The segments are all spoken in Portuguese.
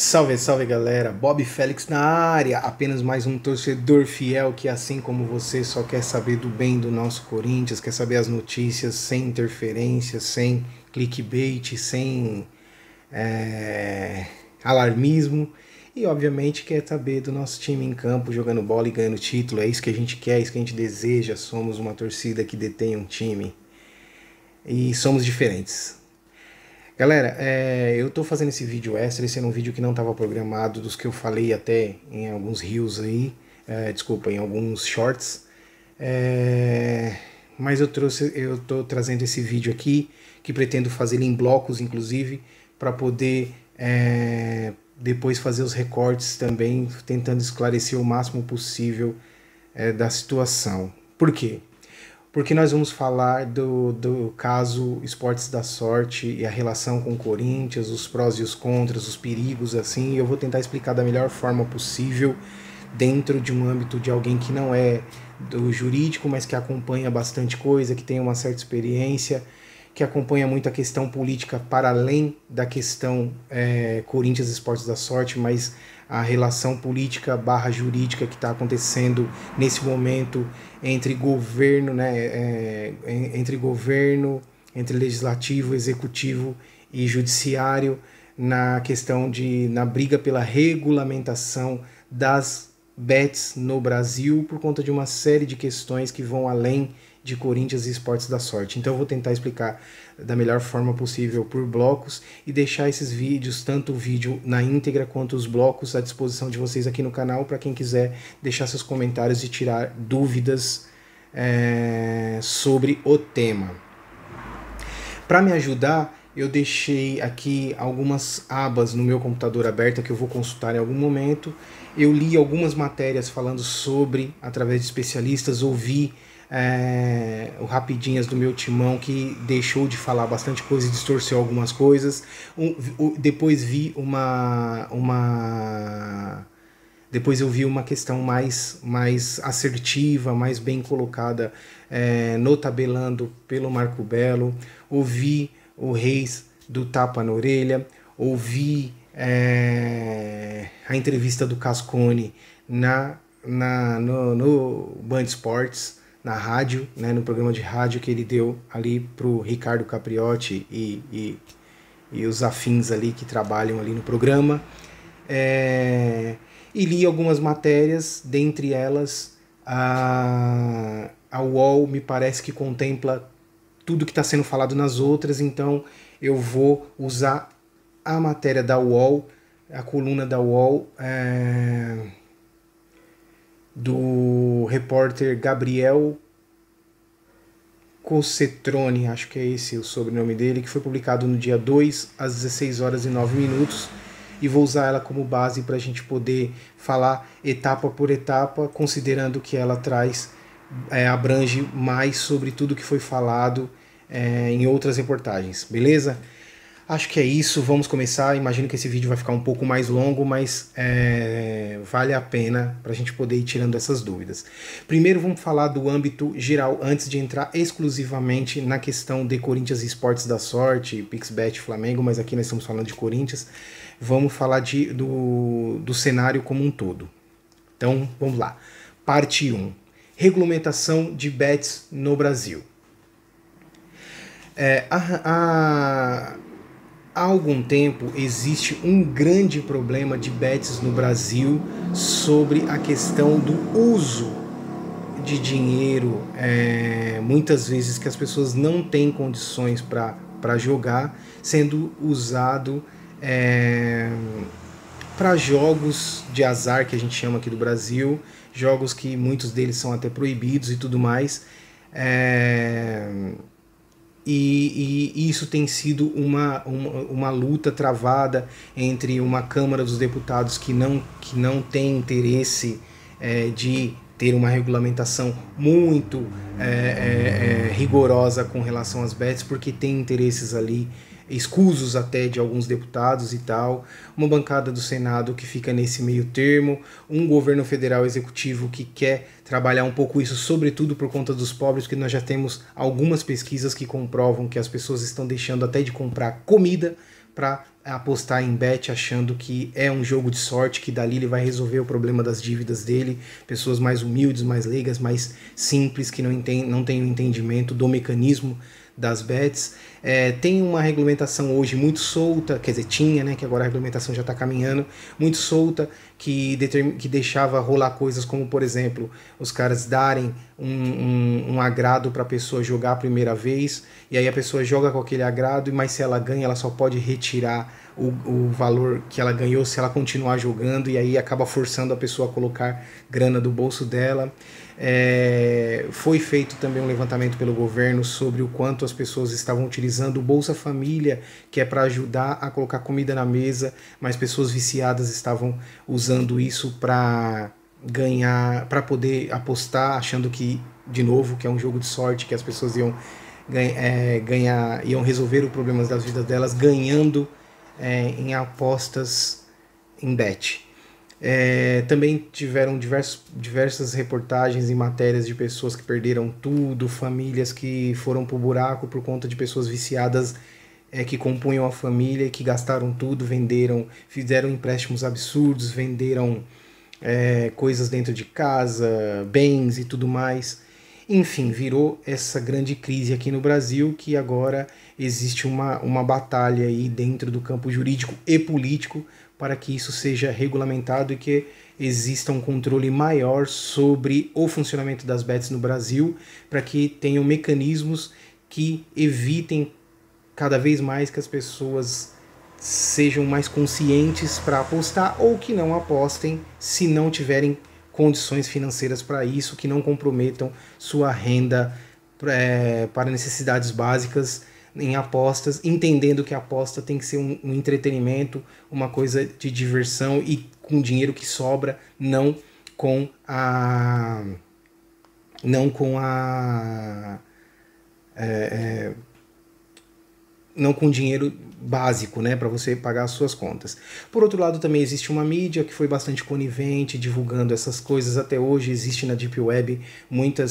Salve, salve galera, Bob Félix na área, apenas mais um torcedor fiel que assim como você só quer saber do bem do nosso Corinthians, quer saber as notícias sem interferência, sem clickbait, sem alarmismo e obviamente quer saber do nosso time em campo jogando bola e ganhando título. É isso que a gente quer, é isso que a gente deseja. Somos uma torcida que detém um time e somos diferentes. Galera, eu tô fazendo esse vídeo extra, esse era um vídeo que não estava programado, dos que eu falei até em alguns reels aí, em alguns shorts, mas eu tô trazendo esse vídeo aqui, que pretendo fazer ele em blocos, inclusive, para poder depois fazer os recortes também, tentando esclarecer o máximo possível da situação. Por quê? Porque nós vamos falar do caso Esportes da Sorte e a relação com o Corinthians, os prós e os contras, os perigos, assim, e eu vou tentar explicar da melhor forma possível, dentro de um âmbito de alguém que não é do jurídico, mas que acompanha bastante coisa, que tem uma certa experiência, que acompanha muito a questão política para além da questão Corinthians Esportes da Sorte, mas a relação política / jurídica que está acontecendo nesse momento entre governo, entre legislativo, executivo e judiciário, na questão na briga pela regulamentação das bets no Brasil, por conta de uma série de questões que vão além de Corinthians e Esportes da Sorte. Então eu vou tentar explicar da melhor forma possível por blocos e deixar esses vídeos, tanto o vídeo na íntegra quanto os blocos, à disposição de vocês aqui no canal, para quem quiser deixar seus comentários e tirar dúvidas sobre o tema. Para me ajudar, eu deixei aqui algumas abas no meu computador aberta que eu vou consultar em algum momento. Eu li algumas matérias falando sobre, através de especialistas, ouvi o Rapidinhas do meu timão, que deixou de falar bastante coisa e distorceu algumas coisas. Depois eu vi uma questão mais assertiva, mais bem colocada no Tabelando pelo Marco Belo. Ouvi o Reis do Tapa na Orelha, ouvi a entrevista do Cascone no Band Esportes, na rádio, no programa de rádio que ele deu ali pro Ricardo Capriotti e os afins ali que trabalham ali no programa. E li algumas matérias, dentre elas a UOL me parece que contempla tudo que está sendo falado nas outras, então eu vou usar a matéria da UOL, a coluna da UOL, do repórter Gabriel Cossetrone, acho que é esse o sobrenome dele, que foi publicado no dia 2 às 16 horas e 9 minutos, e vou usar ela como base para a gente poder falar etapa por etapa, considerando que ela abrange mais sobre tudo que foi falado em outras reportagens, beleza? Acho que é isso, vamos começar. Imagino que esse vídeo vai ficar um pouco mais longo, mas vale a pena para a gente poder ir tirando essas dúvidas. Primeiro vamos falar do âmbito geral, antes de entrar exclusivamente na questão de Corinthians e Esportes da Sorte, Pixbet, Flamengo, mas aqui nós estamos falando de Corinthians. Vamos falar do cenário como um todo. Então vamos lá. Parte 1. Regulamentação de bets no Brasil. Há algum tempo existe um grande problema de bets no Brasil sobre a questão do uso de dinheiro, muitas vezes que as pessoas não têm condições para jogar, sendo usado para jogos de azar, que a gente chama aqui do Brasil, jogos que muitos deles são até proibidos e tudo mais. E isso tem sido uma luta travada entre uma Câmara dos Deputados que não tem interesse de ter uma regulamentação muito rigorosa com relação às bets, porque tem interesses ali escusos até de alguns deputados e tal, uma bancada do Senado que fica nesse meio termo, um governo federal executivo que quer trabalhar um pouco isso, sobretudo por conta dos pobres, porque nós já temos algumas pesquisas que comprovam que as pessoas estão deixando até de comprar comida para apostar em bet achando que é um jogo de sorte, que dali ele vai resolver o problema das dívidas dele. Pessoas mais humildes, mais leigas, mais simples, que não têm o entendimento do mecanismo das bets. Tem uma regulamentação hoje muito solta, quer dizer, tinha, né, que agora a regulamentação já está caminhando, muito solta, que deixava rolar coisas como, por exemplo, os caras darem um agrado para a pessoa jogar a primeira vez, e aí a pessoa joga com aquele agrado, mas se ela ganha, ela só pode retirar o valor que ela ganhou se ela continuar jogando, e aí acaba forçando a pessoa a colocar grana do bolso dela. Foi feito também um levantamento pelo governo sobre o quanto as pessoas estavam utilizando o Bolsa Família, que é para ajudar a colocar comida na mesa, mas pessoas viciadas estavam usando isso para ganhar, para poder apostar, achando que, de novo, que é um jogo de sorte, que as pessoas iam ganhar, iam resolver os problemas das vidas delas ganhando em apostas em bet. Também tiveram diversas reportagens e matérias de pessoas que perderam tudo, famílias que foram pro buraco por conta de pessoas viciadas que compunham a família e que gastaram tudo, fizeram empréstimos absurdos, venderam coisas dentro de casa, bens e tudo mais. Enfim, virou essa grande crise aqui no Brasil, que agora existe uma batalha aí dentro do campo jurídico e político para que isso seja regulamentado e que exista um controle maior sobre o funcionamento das bets no Brasil, para que tenham mecanismos que evitem cada vez mais que as pessoas sejam mais conscientes para apostar, ou que não apostem se não tiverem condições financeiras para isso, que não comprometam sua renda para necessidades básicas em apostas, entendendo que a aposta tem que ser um entretenimento, uma coisa de diversão e com dinheiro que sobra, não com dinheiro básico, né, para você pagar as suas contas. Por outro lado, também existe uma mídia que foi bastante conivente, divulgando essas coisas. Até hoje existe na Deep Web muito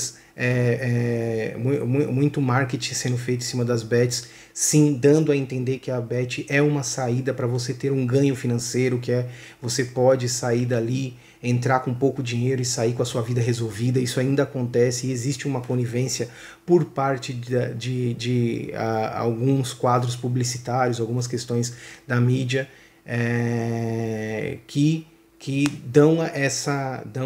marketing sendo feito em cima das bets, sim, dando a entender que a bet é uma saída para você ter um ganho financeiro, que você pode sair dali, entrar com pouco dinheiro e sair com a sua vida resolvida. Isso ainda acontece e existe uma conivência por parte de alguns quadros publicitários, algumas questões da mídia que dão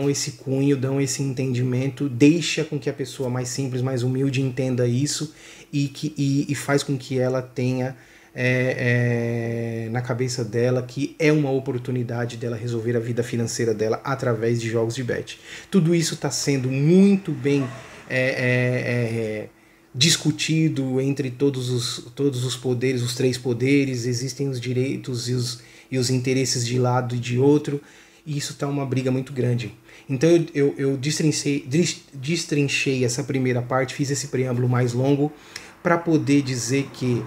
esse cunho, dão esse entendimento, deixa com que a pessoa mais simples, mais humilde entenda isso e faz com que ela tenha na cabeça dela que é uma oportunidade dela resolver a vida financeira dela através de jogos de bet. Tudo isso está sendo muito bem discutido entre todos os poderes, os três poderes. Existem os direitos e os interesses de lado e de outro, e isso está uma briga muito grande. Então eu destrinchei essa primeira parte, fiz esse preâmbulo mais longo para poder dizer que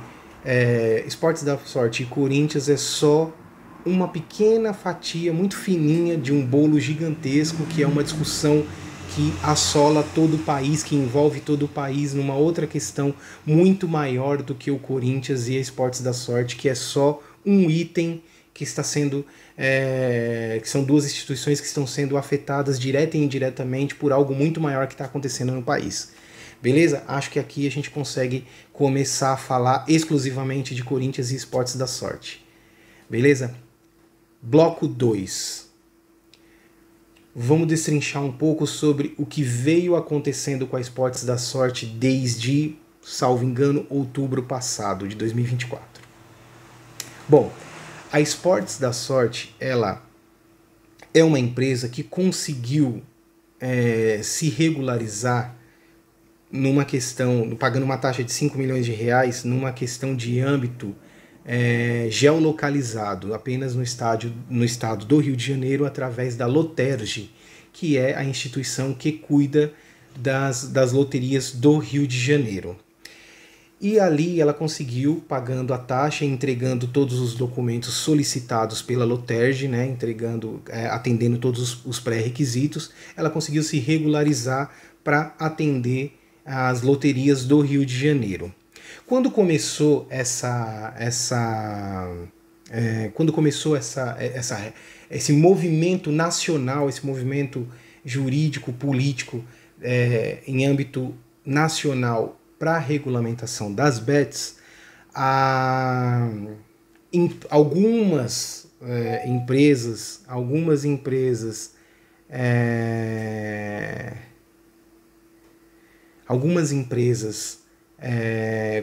Esportes da Sorte e Corinthians é só uma pequena fatia muito fininha de um bolo gigantesco, que é uma discussão que assola todo o país, que envolve todo o país numa outra questão muito maior do que o Corinthians e a Esportes da Sorte, que é só um item que está sendo que são duas instituições que estão sendo afetadas direta e indiretamente por algo muito maior que está acontecendo no país. Beleza? Acho que aqui a gente consegue começar a falar exclusivamente de Corinthians e Esportes da Sorte. Beleza? Bloco 2. Vamos destrinchar um pouco sobre o que veio acontecendo com a Esportes da Sorte desde, salvo engano, outubro passado, de 2024. Bom, a Esportes da Sorte, ela é uma empresa que conseguiu se regularizar numa questão, pagando uma taxa de 5 milhões de reais, numa questão de âmbito geolocalizado, apenas no estado do Rio de Janeiro, através da Loterge, que é a instituição que cuida das loterias do Rio de Janeiro. E ali ela conseguiu, pagando a taxa, entregando todos os documentos solicitados pela Loterge, né, atendendo todos os pré-requisitos, ela conseguiu se regularizar para atender as loterias do Rio de Janeiro. Quando começou esse movimento nacional, esse movimento jurídico, político, em âmbito nacional para a regulamentação das bets, algumas empresas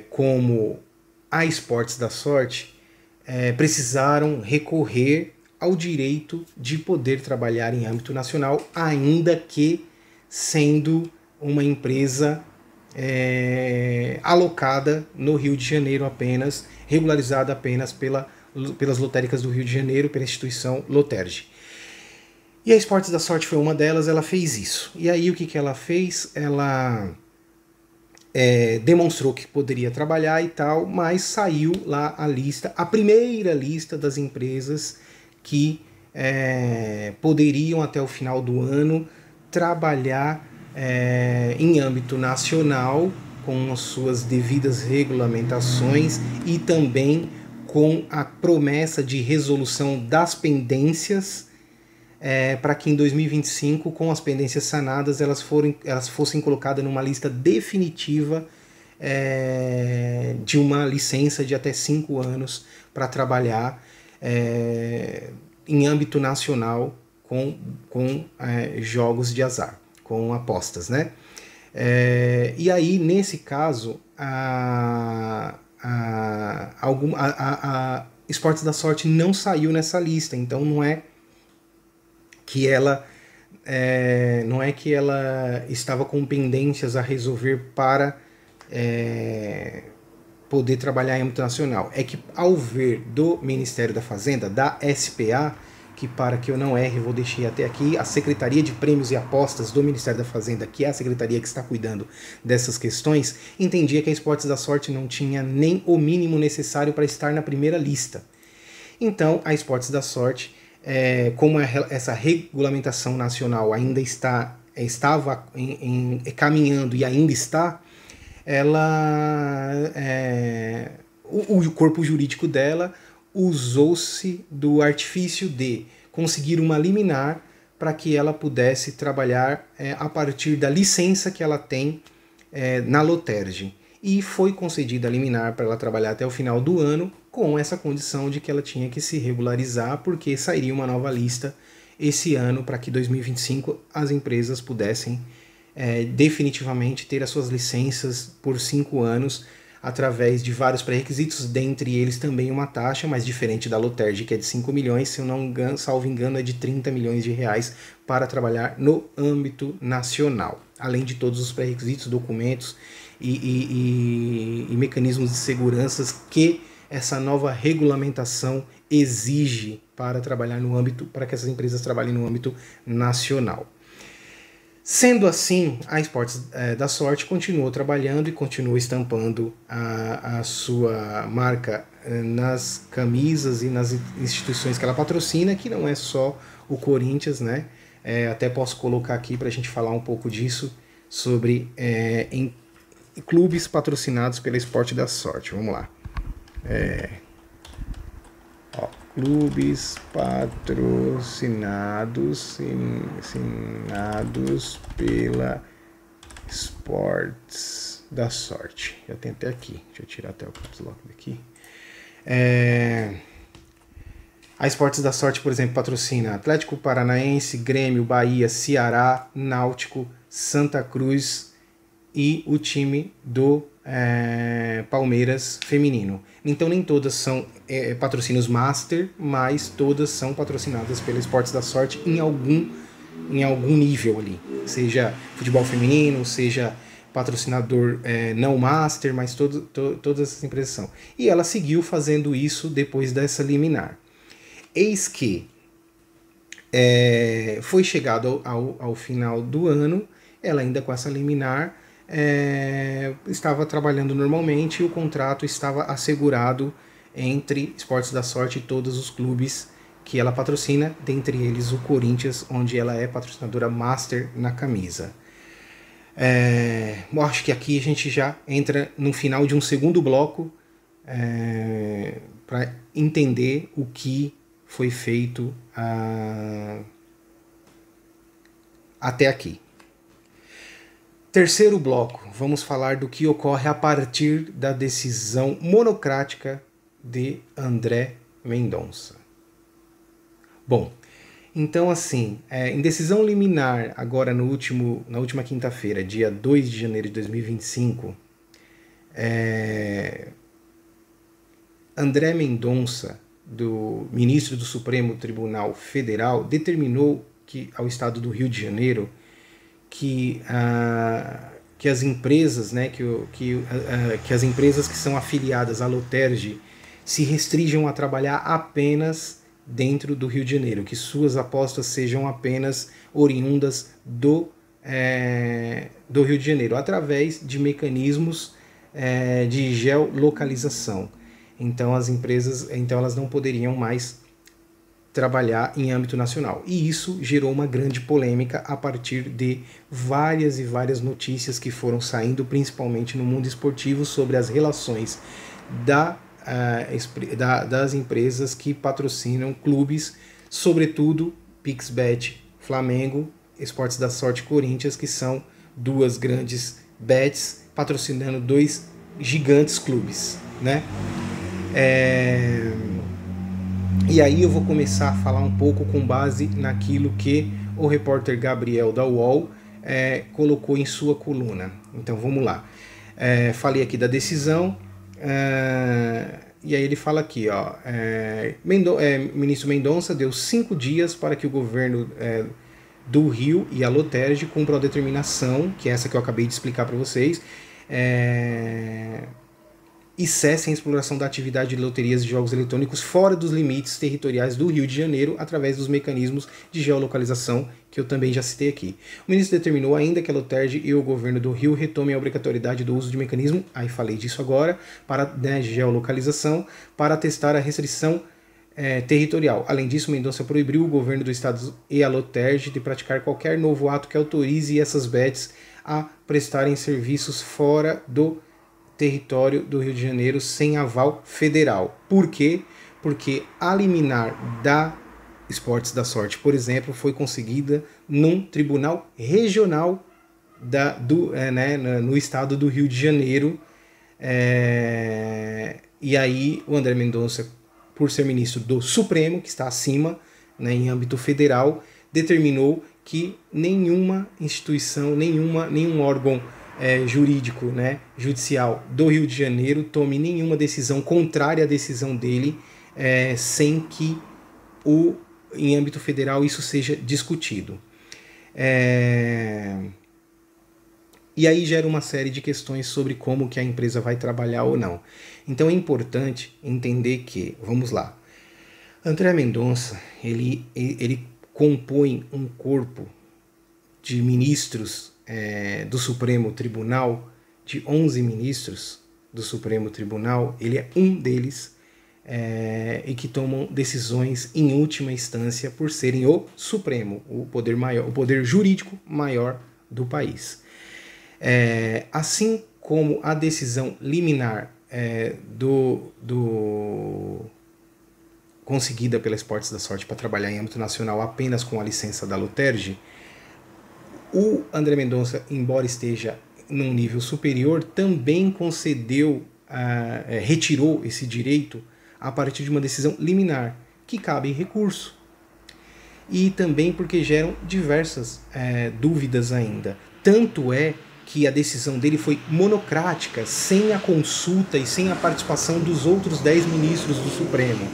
como a Esportes da Sorte precisaram recorrer ao direito de poder trabalhar em âmbito nacional, ainda que sendo uma empresa alocada no Rio de Janeiro apenas, regularizada apenas pelas lotéricas do Rio de Janeiro, pela instituição Loterge. E a Esportes da Sorte foi uma delas, ela fez isso. E aí o que ela fez? Ela demonstrou que poderia trabalhar e tal, mas saiu lá a primeira lista das empresas que poderiam até o final do ano trabalhar em âmbito nacional, com as suas devidas regulamentações e também com a promessa de resolução das pendências, para que em 2025, com as pendências sanadas, elas fossem colocadas numa lista definitiva de uma licença de até 5 anos para trabalhar em âmbito nacional com jogos de azar, com apostas, né? E aí, nesse caso, a Esportes da Sorte não saiu nessa lista, então não é que ela estava com pendências a resolver para poder trabalhar em âmbito nacional. É que, ao ver do Ministério da Fazenda, da SPA, que, para que eu não erre, vou deixar até aqui, a Secretaria de Prêmios e Apostas do Ministério da Fazenda, que é a secretaria que está cuidando dessas questões, entendia que a Esportes da Sorte não tinha nem o mínimo necessário para estar na primeira lista. Então, a Esportes da Sorte, como essa regulamentação nacional ainda estava caminhando e ainda está, o corpo jurídico dela usou-se do artifício de conseguir uma liminar para que ela pudesse trabalhar a partir da licença que ela tem na Loterge. E foi concedida a liminar para ela trabalhar até o final do ano, com essa condição de que ela tinha que se regularizar, porque sairia uma nova lista esse ano para que 2025 as empresas pudessem definitivamente ter as suas licenças por 5 anos, através de vários pré-requisitos, dentre eles também uma taxa, mas diferente da Loterge, que é de 5 milhões, se eu não salvo engano, é de 30 milhões de reais para trabalhar no âmbito nacional, além de todos os pré-requisitos, documentos e mecanismos de segurança que essa nova regulamentação exige para trabalhar no âmbito, para que essas empresas trabalhem no âmbito nacional. Sendo assim, a Esportes da Sorte continuou trabalhando e continuou estampando a sua marca nas camisas e nas instituições que ela patrocina, que não é só o Corinthians, né? Até posso colocar aqui para a gente falar um pouco disso, sobre em clubes patrocinados pela Esportes da Sorte. Vamos lá. Clubes patrocinados pela Esportes da Sorte. Já tem até aqui. Deixa eu tirar até o caps lock daqui. A Esportes da Sorte, por exemplo, patrocina Atlético Paranaense, Grêmio, Bahia, Ceará, Náutico, Santa Cruz e o time do Palmeiras feminino. Então nem todas são patrocínios master, mas todas são patrocinadas pela Esportes da Sorte em algum nível ali, seja futebol feminino, seja patrocinador não master, mas todas essas empresas são. E ela seguiu fazendo isso depois dessa liminar. Eis que foi chegado ao final do ano, ela ainda com essa liminar estava trabalhando normalmente e o contrato estava assegurado entre Esportes da Sorte e todos os clubes que ela patrocina, dentre eles o Corinthians, onde ela é patrocinadora master na camisa. Eu acho que aqui a gente já entra no final de um segundo bloco para entender o que foi feito até aqui. Terceiro bloco, vamos falar do que ocorre a partir da decisão monocrática de André Mendonça. Bom, então assim, em decisão liminar, agora na última quinta-feira, dia 2 de janeiro de 2025, André Mendonça, ministro do Supremo Tribunal Federal, determinou que ao Estado do Rio de Janeiro que as empresas, né, que as empresas que são afiliadas à Loterge se restringam a trabalhar apenas dentro do Rio de Janeiro, que suas apostas sejam apenas oriundas do Rio de Janeiro, através de mecanismos de geolocalização. Então as empresas, elas não poderiam mais trabalhar em âmbito nacional. E isso gerou uma grande polêmica a partir de várias e várias notícias que foram saindo, principalmente no mundo esportivo, sobre as relações das empresas que patrocinam clubes, sobretudo Pixbet, Flamengo, Esportes da Sorte, Corinthians, que são duas grandes bets patrocinando dois gigantes clubes, né? E aí eu vou começar a falar um pouco com base naquilo que o repórter Gabriel da UOL colocou em sua coluna. Então vamos lá. Falei aqui da decisão, e aí ele fala aqui, ó, ministro Mendonça deu 5 dias para que o governo do Rio e a Loterge cumpram a determinação, que é essa que eu acabei de explicar para vocês, e cessem a exploração da atividade de loterias e jogos eletrônicos fora dos limites territoriais do Rio de Janeiro, através dos mecanismos de geolocalização, que eu também já citei aqui. O ministro determinou ainda que a Loterge e o governo do Rio retomem a obrigatoriedade do uso de mecanismo, aí falei disso agora, para geolocalização, para testar a restrição territorial. Além disso, Mendonça proibiu o governo do estado e a Loterge de praticar qualquer novo ato que autorize essas bets a prestarem serviços fora do território do Rio de Janeiro sem aval federal. Por quê? Porque a liminar da Esportes da Sorte, por exemplo, foi conseguida num tribunal regional no estado do Rio de Janeiro. E aí o André Mendonça, por ser ministro do Supremo, que está acima, né, em âmbito federal, determinou que nenhuma instituição, nenhum órgão jurídico, né, judicial do Rio de Janeiro tome nenhuma decisão contrária à decisão dele, sem que em âmbito federal isso seja discutido. E aí gera uma série de questões sobre como que a empresa vai trabalhar ou não. Então é importante entender que, vamos lá, André Mendonça, ele compõe um corpo de ministros do Supremo Tribunal, de 11 ministros do Supremo Tribunal, ele é um deles, e que tomam decisões em última instância por serem o Supremo, o poder maior, o poder jurídico maior do país. Assim como a decisão liminar conseguida pela Esportes da Sorte para trabalhar em âmbito nacional apenas com a licença da Loterge, o André Mendonça, embora esteja num nível superior, também concedeu, retirou esse direito a partir de uma decisão liminar, que cabe em recurso. E também porque geram diversas dúvidas ainda. Tanto é que a decisão dele foi monocrática, sem a consulta e sem a participação dos outros 10 ministros do Supremo.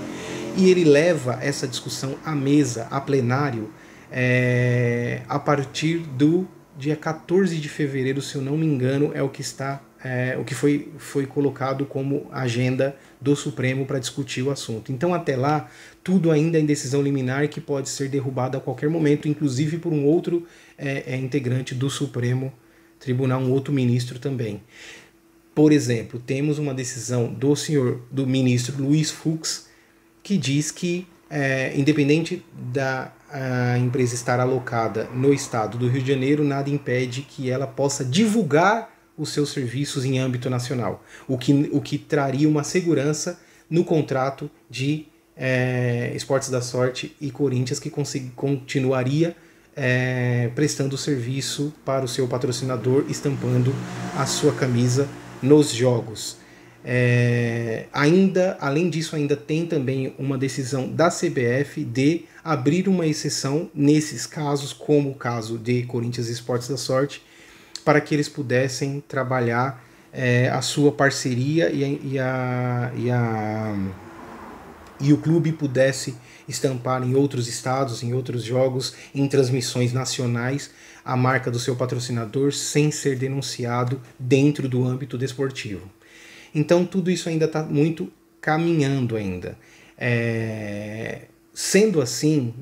E ele leva essa discussão à mesa, a plenário, a partir do dia 14 de fevereiro, se eu não me engano, é o que está, o que foi colocado como agenda do Supremo para discutir o assunto. Então, até lá, tudo ainda é em decisão liminar que pode ser derrubada a qualquer momento, inclusive por um outro integrante do Supremo Tribunal, um outro ministro também. Por exemplo, temos uma decisão do ministro Luiz Fux, que diz que independente da empresa estar alocada no estado do Rio de Janeiro, nada impede que ela possa divulgar os seus serviços em âmbito nacional, o que traria uma segurança no contrato de Esportes da Sorte e Corinthians, que continuaria prestando serviço para o seu patrocinador, estampando a sua camisa nos jogos. Além disso, ainda tem também uma decisão da CBF de abrir uma exceção nesses casos, como o caso de Corinthians e Esportes da Sorte, para que eles pudessem trabalhar a sua parceria e o clube pudesse estampar em outros estados, em outros jogos, em transmissões nacionais, a marca do seu patrocinador sem ser denunciado dentro do âmbito desportivo. Então tudo isso ainda está muito caminhando ainda. Sendo assim,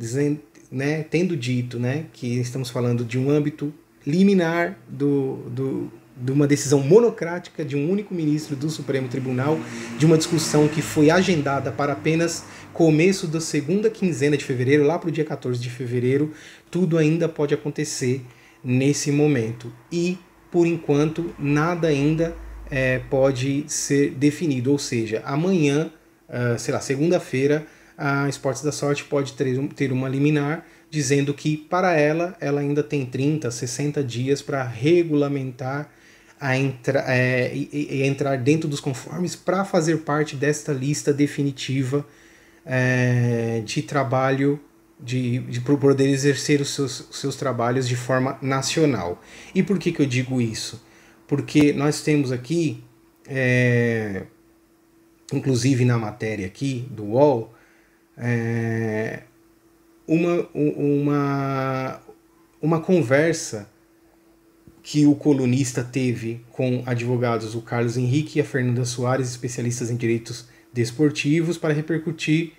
tendo dito que estamos falando de um âmbito liminar de uma decisão monocrática de um único ministro do Supremo Tribunal, de uma discussão que foi agendada para apenas começo da segunda quinzena de fevereiro, lá para o dia 14 de fevereiro, tudo ainda pode acontecer nesse momento. E, por enquanto, nada ainda pode ser definido, ou seja, amanhã, segunda-feira, a Esportes da Sorte pode ter uma liminar dizendo que para ela ainda tem 30, 60 dias para regulamentar e entrar dentro dos conformes para fazer parte desta lista definitiva de trabalho, de poder exercer os seus trabalhos de forma nacional. E por que eu digo isso? Porque nós temos aqui, inclusive na matéria aqui do UOL, uma conversa que o colunista teve com advogados, o Carlos Henrique e a Fernanda Soares, especialistas em direitos desportivos, para repercutir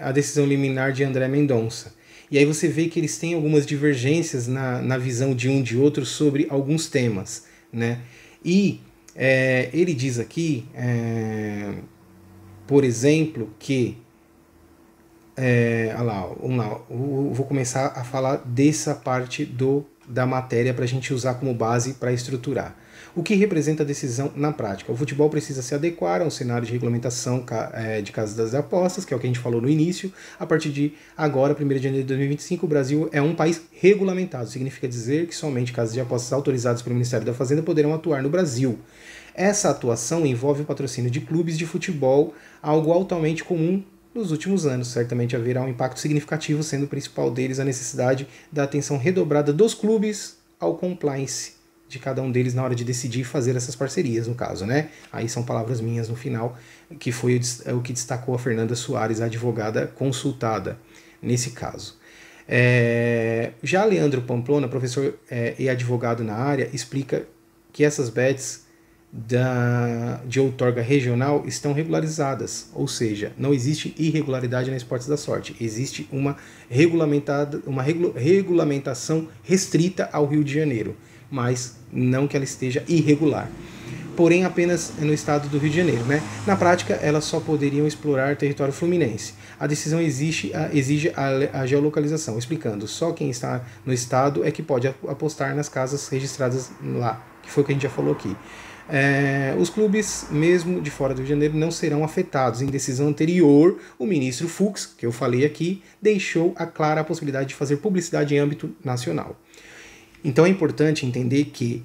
a decisão liminar de André Mendonça. E aí você vê que eles têm algumas divergências na visão de um de outro sobre alguns temas, né? E ele diz aqui, por exemplo, que vou começar a falar dessa parte da matéria para a gente usar como base para estruturar. O que representa a decisão na prática? O futebol precisa se adequar a um cenário de regulamentação de casas das apostas, que é o que a gente falou no início. A partir de agora, 1º de janeiro de 2025, o Brasil é um país regulamentado. Significa dizer que somente casas de apostas autorizadas pelo Ministério da Fazenda poderão atuar no Brasil. Essa atuação envolve o patrocínio de clubes de futebol, algo altamente comum nos últimos anos. Certamente haverá um impacto significativo, sendo o principal deles a necessidade da atenção redobrada dos clubes ao compliance de cada um deles na hora de decidir fazer essas parcerias, no caso, né? Aí são palavras minhas no final, que foi o que destacou a Fernanda Soares, a advogada consultada nesse caso. Já Leandro Pamplona, professor e advogado na área, explica que essas bets de outorga regional estão regularizadas, ou seja, não existe irregularidade na Esportes da Sorte, existe uma regulamentação restrita ao Rio de Janeiro, mas não que ela esteja irregular. Porém, apenas no estado do Rio de Janeiro, né? Na prática, elas só poderiam explorar território fluminense. A decisão exige a geolocalização, explicando, só quem está no estado é que pode apostar nas casas registradas lá, que foi o que a gente já falou aqui. Os clubes, mesmo de fora do Rio de Janeiro, não serão afetados. Em decisão anterior, o ministro Fux, que eu falei aqui, deixou clara a possibilidade de fazer publicidade em âmbito nacional. Então é importante entender que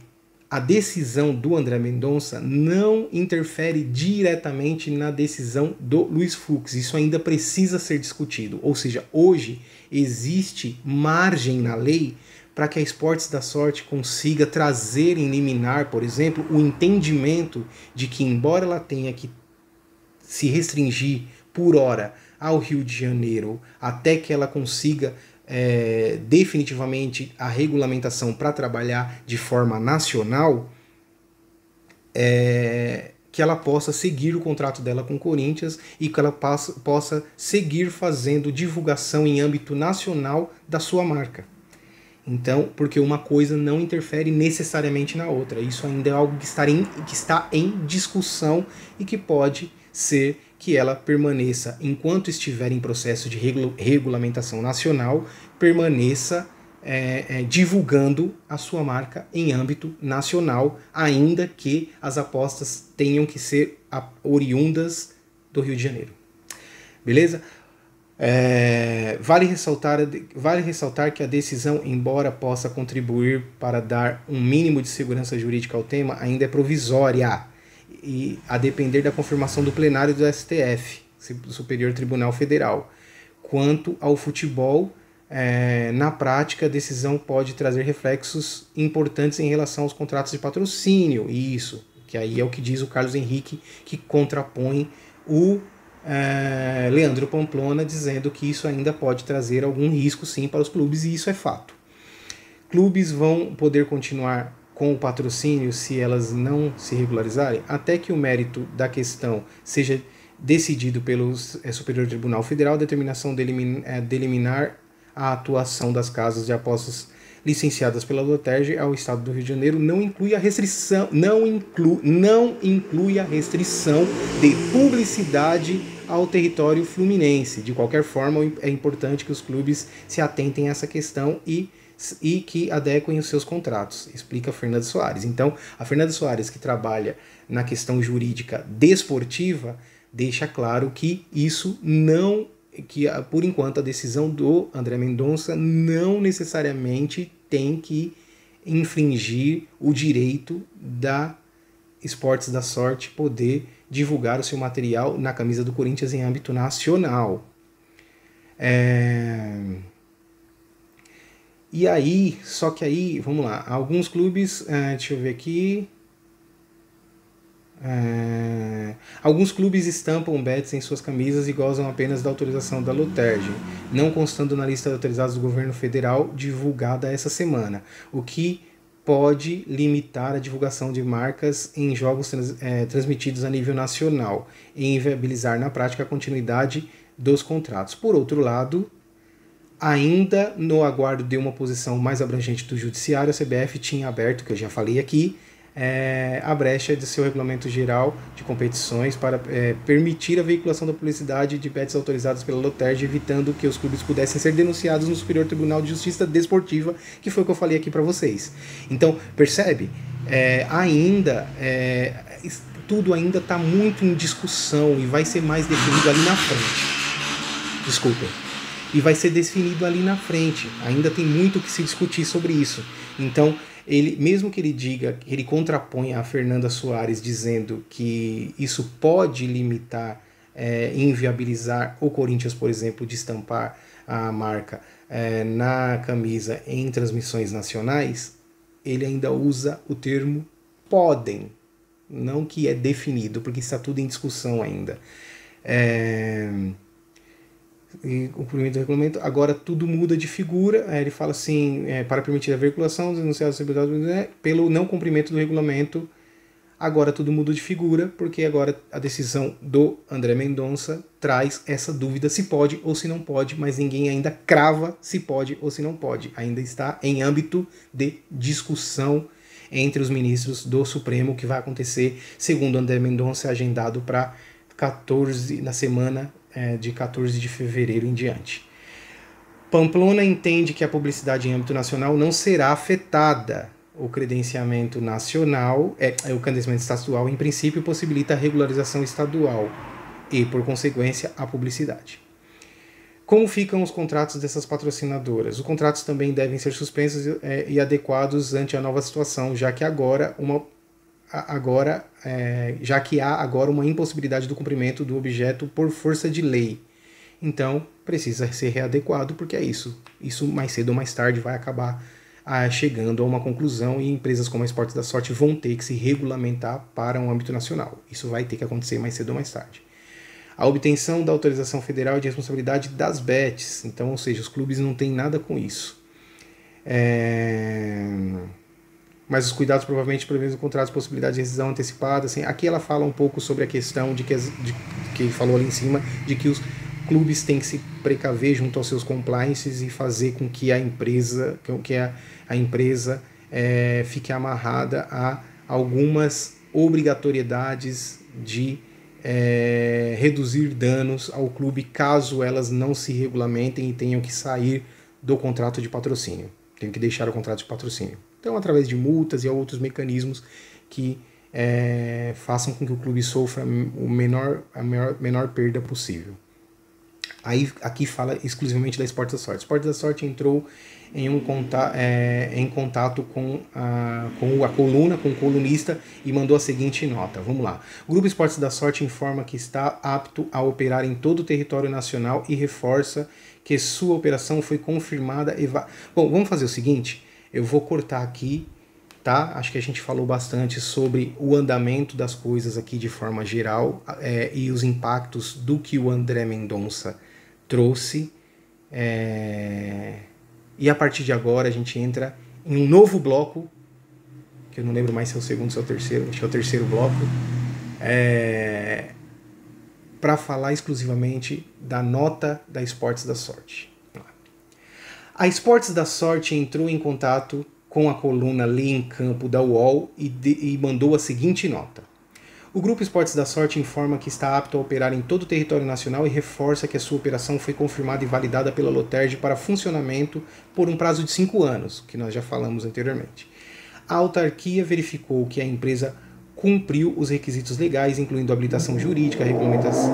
a decisão do André Mendonça não interfere diretamente na decisão do Luiz Fux. Isso ainda precisa ser discutido. Ou seja, hoje existe margem na lei para que a Esportes da Sorte consiga trazer em liminar, por exemplo, o entendimento de que, embora ela tenha que se restringir por hora ao Rio de Janeiro, até que ela consiga definitivamente a regulamentação para trabalhar de forma nacional, que ela possa seguir o contrato dela com o Corinthians e que ela possa seguir fazendo divulgação em âmbito nacional da sua marca. Então, porque uma coisa não interfere necessariamente na outra. Isso ainda é algo que está em discussão e que pode ser que ela permaneça, enquanto estiver em processo de regulamentação nacional, permaneça divulgando a sua marca em âmbito nacional, ainda que as apostas tenham que ser oriundas do Rio de Janeiro. Beleza? Vale ressaltar que a decisão, embora possa contribuir para dar um mínimo de segurança jurídica ao tema, ainda é provisória e a depender da confirmação do plenário do STF, Superior Tribunal Federal. Quanto ao futebol, na prática, a decisão pode trazer reflexos importantes em relação aos contratos de patrocínio, isso, que aí é o que diz o Carlos Henrique, que contrapõe o Leandro Pamplona, dizendo que isso ainda pode trazer algum risco sim para os clubes, e isso é fato. Clubes vão poder continuar com o patrocínio se elas não se regularizarem, até que o mérito da questão seja decidido pelo Superior Tribunal Federal. A determinação de eliminar a atuação das casas de apostas licenciadas pela Loterge ao Estado do Rio de Janeiro não inclui a restrição, não inclui a restrição de publicidade ao território fluminense. De qualquer forma, é importante que os clubes se atentem a essa questão e que adequem os seus contratos, explica a Fernanda Soares. Então, a Fernanda Soares, que trabalha na questão jurídica desportiva, deixa claro que isso não, que por enquanto a decisão do André Mendonça não necessariamente tem que infringir o direito da Esportes da Sorte poder divulgar o seu material na camisa do Corinthians em âmbito nacional. E aí, só que aí, vamos lá, alguns clubes, deixa eu ver aqui, alguns clubes estampam bets em suas camisas e gozam apenas da autorização da Loterge, não constando na lista de autorizados do governo federal divulgada essa semana, o que pode limitar a divulgação de marcas em jogos transmitidos a nível nacional e inviabilizar na prática a continuidade dos contratos. Por outro lado, ainda no aguardo de uma posição mais abrangente do judiciário, a CBF tinha aberto, que eu já falei aqui, a brecha de seu regulamento geral de competições para permitir a veiculação da publicidade de bets autorizadas pela Loterge, evitando que os clubes pudessem ser denunciados no Superior Tribunal de Justiça Desportiva, que foi o que eu falei aqui para vocês. Então, percebe? Tudo ainda está muito em discussão e vai ser mais definido ali na frente. Desculpem. E vai ser definido ali na frente. Ainda tem muito que se discutir sobre isso. Então, mesmo que ele diga, que ele contraponha a Fernanda Soares dizendo que isso pode limitar, inviabilizar o Corinthians, por exemplo, de estampar a marca na camisa em transmissões nacionais, ele ainda usa o termo podem, não que é definido, porque está tudo em discussão ainda. E cumprimento do regulamento, agora tudo muda de figura. Ele fala assim, para permitir a veiculação dos enunciados pelo não cumprimento do regulamento, agora tudo muda de figura, porque agora a decisão do André Mendonça traz essa dúvida se pode ou se não pode, mas ninguém ainda crava se pode ou se não pode, ainda está em âmbito de discussão entre os ministros do Supremo, que vai acontecer, segundo André Mendonça, agendado para na semana de 14 de fevereiro em diante. Pamplona entende que a publicidade em âmbito nacional não será afetada. O credenciamento nacional, o credenciamento estadual, em princípio, possibilita a regularização estadual e, por consequência, a publicidade. Como ficam os contratos dessas patrocinadoras? Os contratos também devem ser suspensos e adequados ante a nova situação, já que há agora uma impossibilidade do cumprimento do objeto por força de lei. Então, precisa ser readequado, porque é isso. Isso, mais cedo ou mais tarde, vai acabar chegando a uma conclusão e empresas como a Esportes da Sorte vão ter que se regulamentar para um âmbito nacional. Isso vai ter que acontecer mais cedo ou mais tarde. A obtenção da autorização federal de responsabilidade das bets. Então, ou seja, os clubes não têm nada com isso. Mas os cuidados provavelmente previstos no contrato, possibilidade de rescisão antecipada. Assim, aqui ela fala um pouco sobre a questão que falou ali em cima, de que os clubes têm que se precaver junto aos seus compliances e fazer com que a empresa fique amarrada a algumas obrigatoriedades de reduzir danos ao clube caso elas não se regulamentem e tenham que sair do contrato de patrocínio. Tenham que deixar o contrato de patrocínio. Então, através de multas e outros mecanismos que façam com que o clube sofra a menor perda possível. Aí, aqui fala exclusivamente da Esportes da Sorte. Esportes da Sorte entrou em contato com a coluna, com o colunista, e mandou a seguinte nota. Vamos lá. O Grupo Esportes da Sorte informa que está apto a operar em todo o território nacional e reforça que sua operação foi confirmada. Bom, vamos fazer o seguinte. Eu vou cortar aqui, tá? Acho que a gente falou bastante sobre o andamento das coisas aqui de forma geral e os impactos do que o André Mendonça trouxe. E a partir de agora a gente entra em um novo bloco, que eu não lembro mais se é o segundo ou se é o terceiro, acho que é o terceiro bloco, para falar exclusivamente da nota da Esportes da Sorte. A Esportes da Sorte entrou em contato com a coluna Lei em Campo da UOL e mandou a seguinte nota. O Grupo Esportes da Sorte informa que está apto a operar em todo o território nacional e reforça que a sua operação foi confirmada e validada pela Loterj para funcionamento por um prazo de 5 anos, que nós já falamos anteriormente. A autarquia verificou que a empresa cumpriu os requisitos legais, incluindo habilitação jurídica, regularidade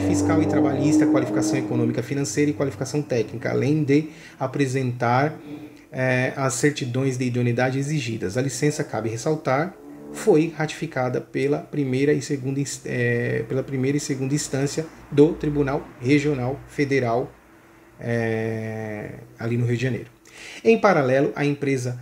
fiscal e trabalhista, qualificação econômica financeira e qualificação técnica, além de apresentar as certidões de idoneidade exigidas. A licença, cabe ressaltar, foi ratificada pela primeira e segunda instância do Tribunal Regional Federal ali no Rio de Janeiro. Em paralelo, a empresa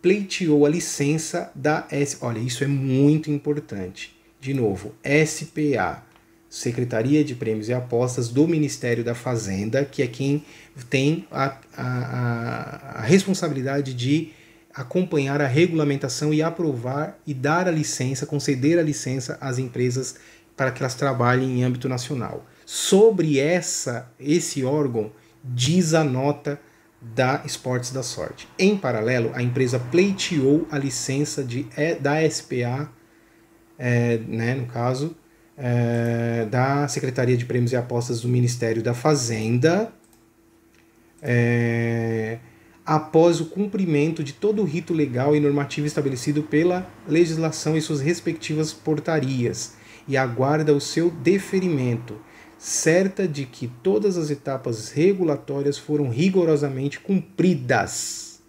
pleiteou a licença da olha, isso é muito importante. De novo, SPA, Secretaria de Prêmios e Apostas do Ministério da Fazenda, que é quem tem a responsabilidade de acompanhar a regulamentação e aprovar e dar a licença, conceder a licença às empresas para que elas trabalhem em âmbito nacional. Sobre esse órgão, diz a nota da Esportes da Sorte. Em paralelo, a empresa pleiteou a licença da SPA, no caso, da Secretaria de Prêmios e Apostas do Ministério da Fazenda, após o cumprimento de todo o rito legal e normativo estabelecido pela legislação e suas respectivas portarias, e aguarda o seu deferimento, certa de que todas as etapas regulatórias foram rigorosamente cumpridas.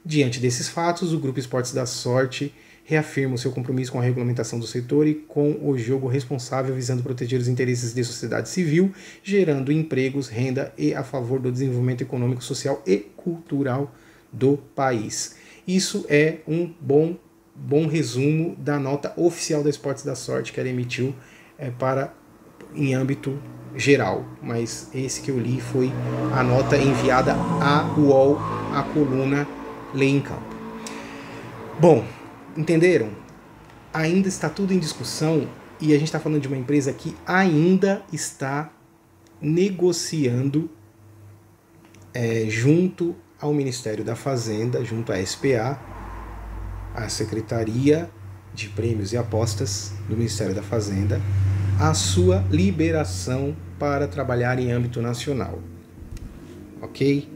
Diante desses fatos, o Grupo Esportes da Sorte reafirma o seu compromisso com a regulamentação do setor e com o jogo responsável, visando proteger os interesses da sociedade civil, gerando empregos, renda e a favor do desenvolvimento econômico, social e cultural do país. Isso é um bom resumo da nota oficial da Esportes da Sorte que ela emitiu em âmbito geral, mas esse que eu li foi a nota enviada à UOL, à coluna Lei em Campo. Bom, entenderam? Ainda está tudo em discussão e a gente está falando de uma empresa que ainda está negociando junto ao Ministério da Fazenda, junto à SPA, a Secretaria de Prêmios e Apostas do Ministério da Fazenda, a sua liberação para trabalhar em âmbito nacional. Ok?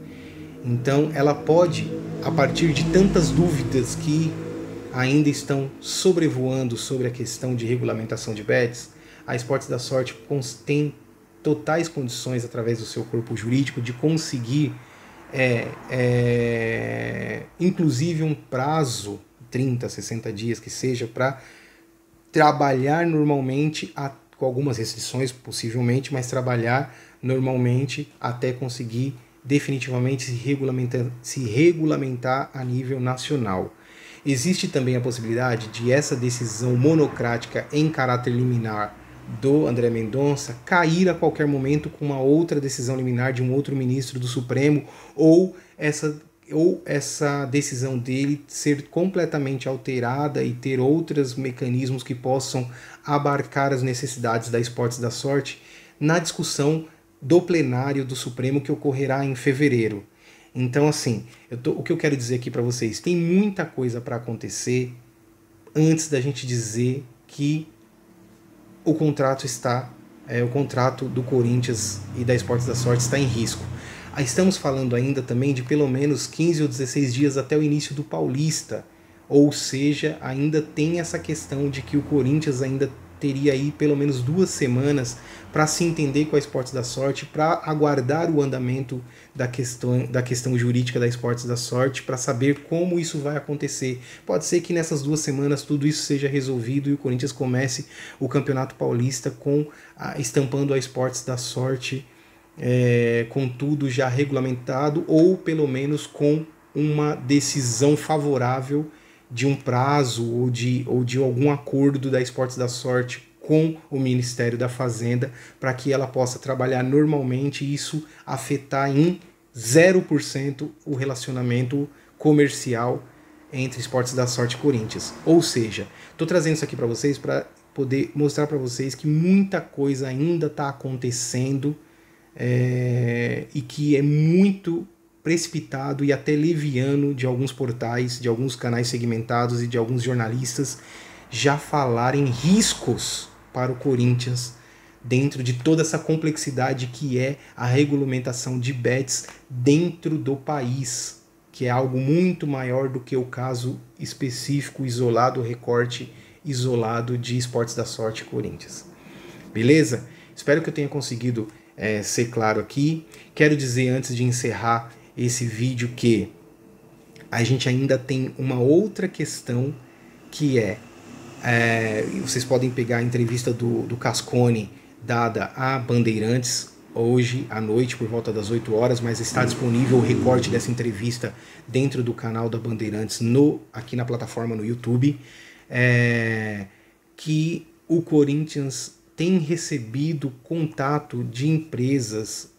Então ela pode, a partir de tantas dúvidas que ainda estão sobrevoando sobre a questão de regulamentação de bets, a Esportes da Sorte tem totais condições, através do seu corpo jurídico, de conseguir inclusive um prazo, 30, 60 dias que seja, para trabalhar normalmente, com algumas restrições possivelmente, mas trabalhar normalmente até conseguir definitivamente se regulamentar a nível nacional. Existe também a possibilidade de essa decisão monocrática em caráter liminar do André Mendonça cair a qualquer momento com uma outra decisão liminar de um outro ministro do Supremo, ou essa decisão dele ser completamente alterada e ter outros mecanismos que possam abarcar as necessidades da Esportes da Sorte na discussão do plenário do Supremo que ocorrerá em fevereiro. Então, assim, o que eu quero dizer aqui para vocês, tem muita coisa para acontecer antes da gente dizer que o contrato do Corinthians e da Esportes da Sorte está em risco. Estamos falando ainda também de pelo menos 15 ou 16 dias até o início do Paulista, ou seja, ainda tem essa questão de que o Corinthians ainda teria aí pelo menos 2 semanas para se entender com a Esportes da Sorte, para aguardar o andamento da questão jurídica da Esportes da Sorte, para saber como isso vai acontecer. Pode ser que nessas 2 semanas tudo isso seja resolvido e o Corinthians comece o Campeonato Paulista estampando a Esportes da Sorte com tudo já regulamentado, ou pelo menos com uma decisão favorável de um prazo ou de algum acordo da Esportes da Sorte com o Ministério da Fazenda, para que ela possa trabalhar normalmente e isso afetar em 0% o relacionamento comercial entre Esportes da Sorte e Corinthians. Ou seja, estou trazendo isso aqui para vocês para poder mostrar para vocês que muita coisa ainda está acontecendo e que é muito precipitado e até leviano de alguns portais, de alguns canais segmentados e de alguns jornalistas já falarem riscos para o Corinthians dentro de toda essa complexidade que é a regulamentação de bets dentro do país, que é algo muito maior do que o caso específico, isolado, recorte isolado de Esportes da Sorte e Corinthians. Beleza? Espero que eu tenha conseguido ser claro aqui. Quero dizer antes de encerrar esse vídeo que a gente ainda tem uma outra questão que vocês podem pegar a entrevista do Cascone dada a Bandeirantes hoje à noite por volta das 8 horas, mas está disponível o recorte dessa entrevista dentro do canal da Bandeirantes aqui na plataforma no YouTube, que o Corinthians tem recebido contato de empresas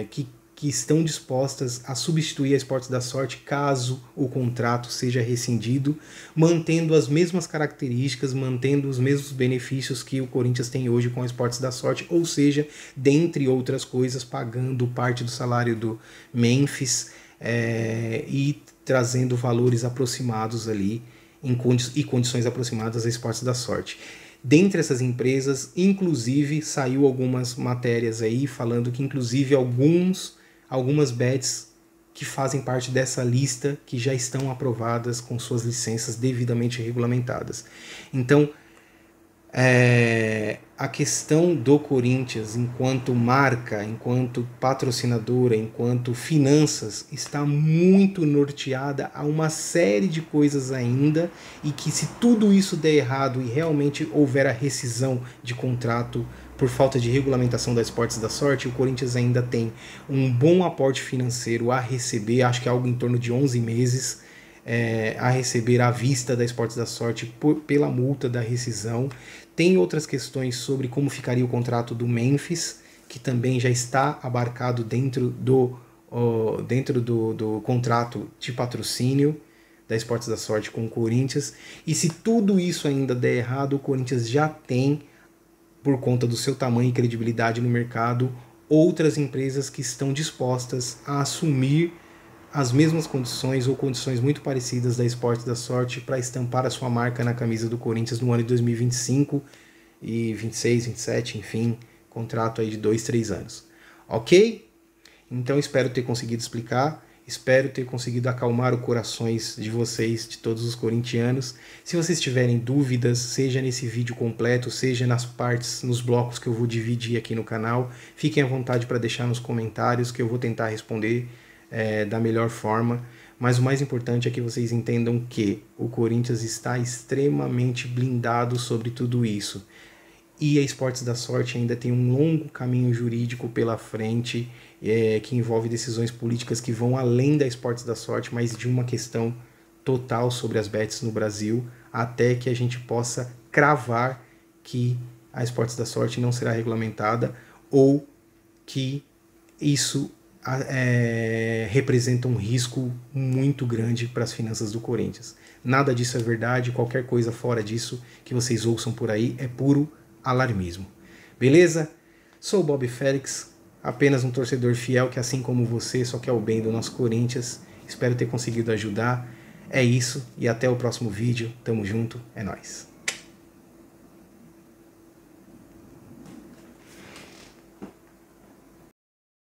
que estão dispostas a substituir a Esportes da Sorte caso o contrato seja rescindido, mantendo as mesmas características, mantendo os mesmos benefícios que o Corinthians tem hoje com a Esportes da Sorte, ou seja, dentre outras coisas, pagando parte do salário do Memphis e trazendo valores aproximados ali e condições aproximadas à Esportes da Sorte. Dentre essas empresas, inclusive, saiu algumas matérias aí falando que inclusive algumas bets que fazem parte dessa lista que já estão aprovadas com suas licenças devidamente regulamentadas. Então, a questão do Corinthians enquanto marca, enquanto patrocinadora, enquanto finanças, está muito norteada a uma série de coisas ainda, e que se tudo isso der errado e realmente houver a rescisão de contrato por falta de regulamentação das Esportes da Sorte, o Corinthians ainda tem um bom aporte financeiro a receber, acho que é algo em torno de 11 meses, a receber à vista da Esportes da Sorte pela multa da rescisão. Tem outras questões sobre como ficaria o contrato do Memphis, que também já está abarcado dentro do contrato de patrocínio da Esportes da Sorte com o Corinthians. E se tudo isso ainda der errado, o Corinthians já tem, por conta do seu tamanho e credibilidade no mercado, outras empresas que estão dispostas a assumir as mesmas condições ou condições muito parecidas da Esportes da Sorte para estampar a sua marca na camisa do Corinthians no ano de 2025 e 26, 27, enfim, contrato aí de 2, 3 anos. Ok? Então espero ter conseguido explicar, espero ter conseguido acalmar os corações de vocês, de todos os corintianos. Se vocês tiverem dúvidas, seja nesse vídeo completo, seja nas partes, nos blocos que eu vou dividir aqui no canal, fiquem à vontade para deixar nos comentários que eu vou tentar responder da melhor forma, mas o mais importante é que vocês entendam que o Corinthians está extremamente blindado sobre tudo isso, e a Esportes da Sorte ainda tem um longo caminho jurídico pela frente, que envolve decisões políticas que vão além da Esportes da Sorte, mas de uma questão total sobre as bets no Brasil, até que a gente possa cravar que a Esportes da Sorte não será regulamentada, ou que isso representa um risco muito grande para as finanças do Corinthians. Nada disso é verdade, qualquer coisa fora disso que vocês ouçam por aí é puro alarmismo. Beleza? Sou o Bob Félix, apenas um torcedor fiel que, assim como você, só quer o bem do nosso Corinthians. Espero ter conseguido ajudar. É isso, e até o próximo vídeo. Tamo junto, é nóis.